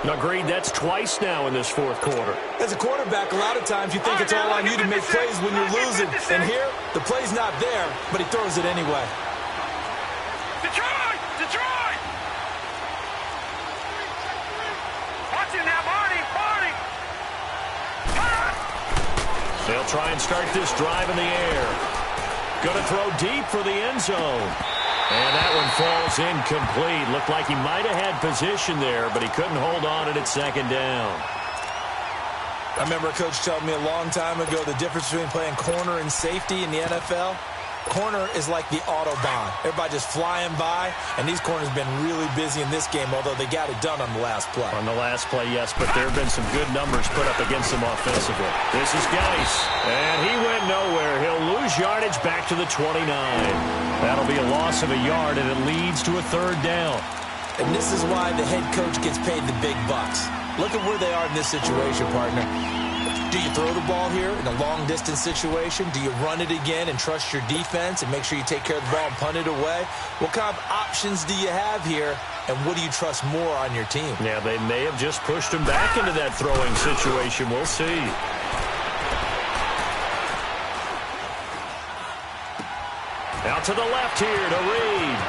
Agreed, that's twice now in this fourth quarter. As a quarterback, a lot of times you think it's all on you to make plays when you're losing. And here, the play's not there, but he throws it anyway. Detroit! Detroit! Watch it now, Barney! They'll try and start this drive in the air. Going to throw deep for the end zone. And that one falls incomplete. Looked like he might have had position there, but he couldn't hold on at second down. I remember a coach telling me a long time ago the difference between playing corner and safety in the NFL. Corner is like the Autobahn. Everybody just flying by, and these corners have been really busy in this game, although they got it done on the last play. On the last play, yes, but there have been some good numbers put up against them offensively. This is Geis, and he went nowhere. He'll lose yardage back to the 29. That'll be a loss of a yard, and it leads to a third down. And this is why the head coach gets paid the big bucks. Look at where they are in this situation, partner. Do you throw the ball here in a long-distance situation? Do you run it again and trust your defense and make sure you take care of the ball and punt it away? What kind of options do you have here, and what do you trust more on your team? Yeah, they may have just pushed him back into that throwing situation. We'll see. Out to the left here to Reed.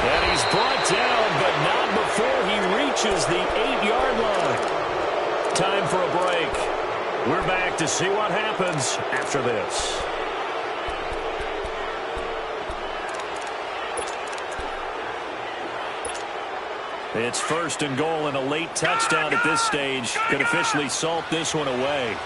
And he's brought down, but not before he reaches the 8-yard line. Time for a break. We're back to see what happens after this. It's 1st and goal and a late touchdown at this stage could officially salt this one away.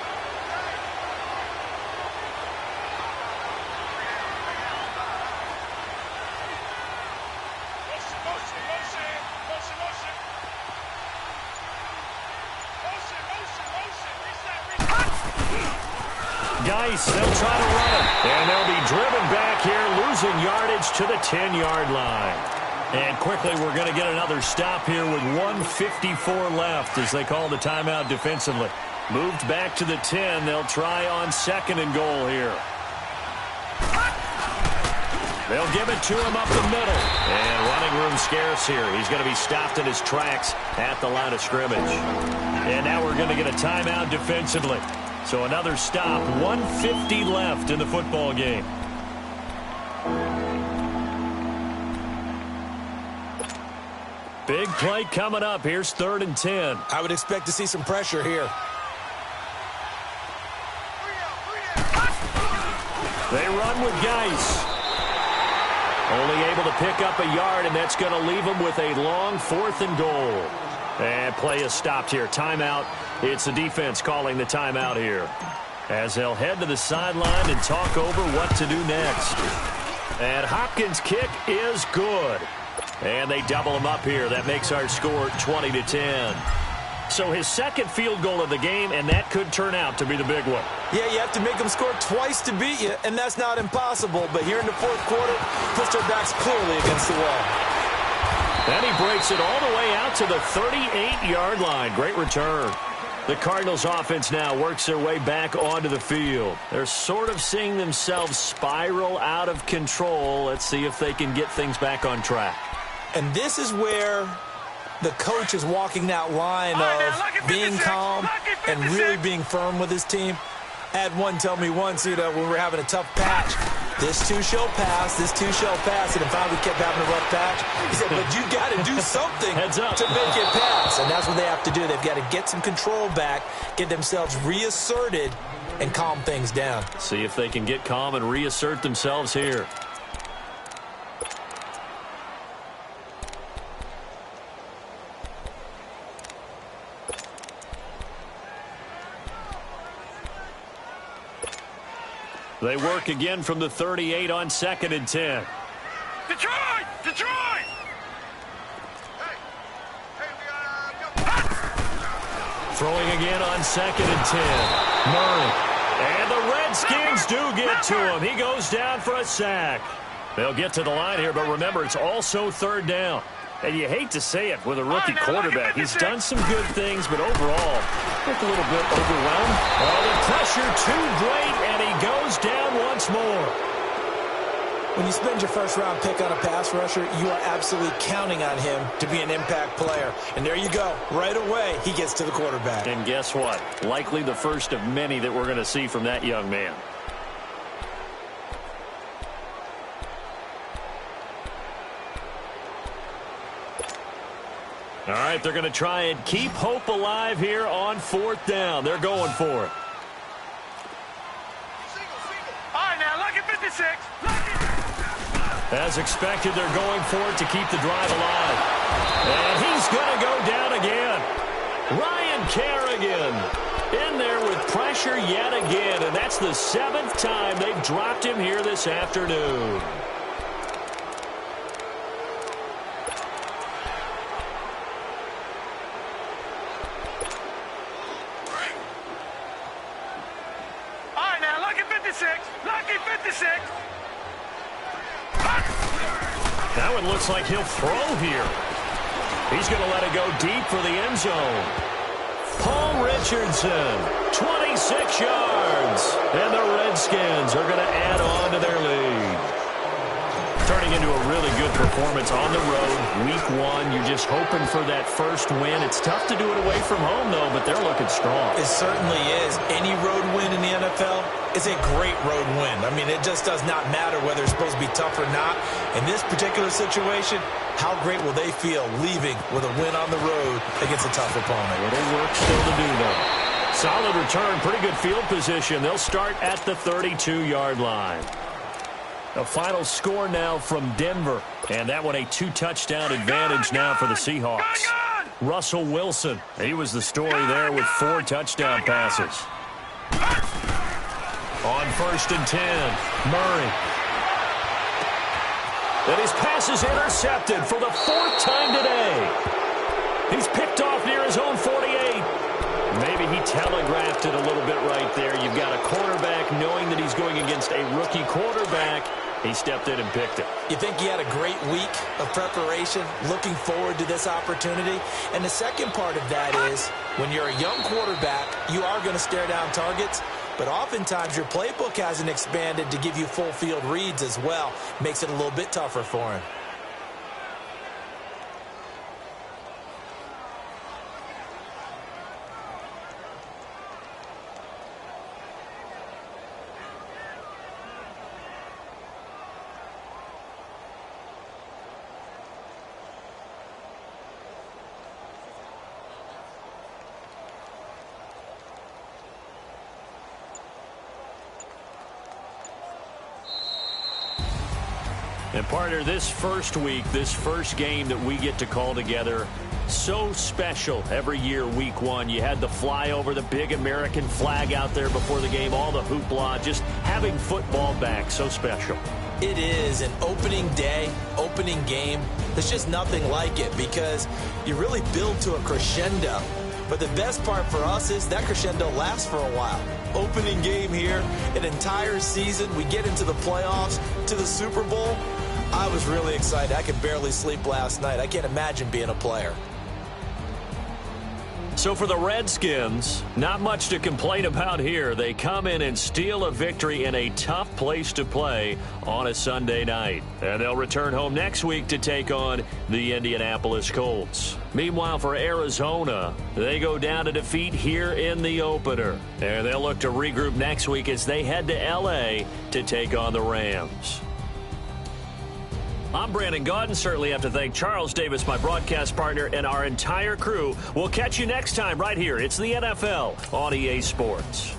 Geis, they'll try to run it. And they'll be driven back here, losing yardage to the 10-yard line. And quickly, we're going to get another stop here with 1:54 left as they call the timeout defensively. Moved back to the 10. They'll try on 2nd and goal here. They'll give it to him up the middle. And running room scarce here. He's going to be stopped in his tracks at the line of scrimmage. And now we're going to get a timeout defensively. So another stop. 1:50 left in the football game. Big play coming up. Here's 3rd and 10. I would expect to see some pressure here. They run with Geis. Only able to pick up a yard, and that's going to leave them with a long 4th and goal. And play is stopped here. Timeout. It's the defense calling the timeout here, as they'll head to the sideline and talk over what to do next. And Hopkins' kick is good. And they double him up here. That makes our score 20-10. So his 2nd field goal of the game, and that could turn out to be the big one. Yeah, you have to make them score twice to beat you, and that's not impossible. But here in the 4th quarter, puts their backs clearly against the wall. And he breaks it all the way out to the 38-yard line. Great return. The Cardinals offense now works their way back onto the field. They're sort of seeing themselves spiral out of control. Let's see if they can get things back on track. And this is where the coach is walking that line of being calm and really being firm with his team. I had one tell me once, when we were having a tough patch, this too shall pass, this too shall pass, and if I would kept having a rough patch, he said, but you got to do something to make it pass. And that's what they have to do. They've got to get some control back, get themselves reasserted, and calm things down. See if they can get calm and reassert themselves here. They work again from the 38 on 2nd and 10. Detroit! Detroit! Throwing again on 2nd and 10. Murray. And the Redskins do get to him. He goes down for a sack. They'll get to the line here, but remember, it's also 3rd down. And you hate to say it with a rookie quarterback. He's done some good things, but overall, looked a little bit overwhelmed. Oh, the pressure too great, and he goes down once more. When you spend your 1st-round pick on a pass rusher, you are absolutely counting on him to be an impact player. And there you go. Right away, he gets to the quarterback. And guess what? Likely the first of many that we're going to see from that young man. All right, they're going to try and keep hope alive here on 4th down. They're going for it. All right, now, lucky 56. As expected, they're going for it to keep the drive alive. And he's going to go down again. Ryan Kerrigan in there with pressure yet again. And that's the 7th time they've dropped him here this afternoon. Now it looks like he'll throw here. He's going to let it go deep for the end zone. Paul Richardson, 26 yards. And the Redskins are going to add on to their lead. Turning into a really good performance on the road. Week 1, you're just hoping for that first win. It's tough to do it away from home, though, but they're looking strong. It certainly is. Any road win in the NFL is a great road win. I mean, it just does not matter whether it's supposed to be tough or not. In this particular situation, how great will they feel leaving with a win on the road against a tough opponent? Little work still to do, though. Solid return, pretty good field position. They'll start at the 32-yard line. A final score now from Denver. And that one a 2-touchdown advantage now for the Seahawks. Russell Wilson, he was the story there with 4 touchdown passes. On 1st and 10, Murray. And his pass is intercepted for the 4th time today. He's picked off near his own 48. Maybe he telegraphed it a little bit right there. You've got a quarterback knowing that he's going against a rookie quarterback, He stepped in and picked it. You think he had a great week of preparation, looking forward to this opportunity? And the second part of that is, when you're a young quarterback, you are going to stare down targets, but oftentimes your playbook hasn't expanded to give you full field reads as well. Makes it a little bit tougher for him. And partner, this first week, this first game that we get to call together, so special every year, week one. You had the flyover, the big American flag out there before the game, all the hoopla, just having football back, so special. It is an opening day, opening game. There's just nothing like it because you really build to a crescendo. But the best part for us is that crescendo lasts for a while. Opening game here, an entire season. We get into the playoffs, to the Super Bowl. I was really excited. I could barely sleep last night. I can't imagine being a player. So for the Redskins, not much to complain about here. They come in and steal a victory in a tough place to play on a Sunday night. And they'll return home next week to take on the Indianapolis Colts. Meanwhile, for Arizona, they go down to defeat here in the opener. And they'll look to regroup next week as they head to L.A. to take on the Rams. I'm Brandon Gaudin. Certainly have to thank Charles Davis, my broadcast partner, and our entire crew. We'll catch you next time right here. It's the NFL on EA Sports.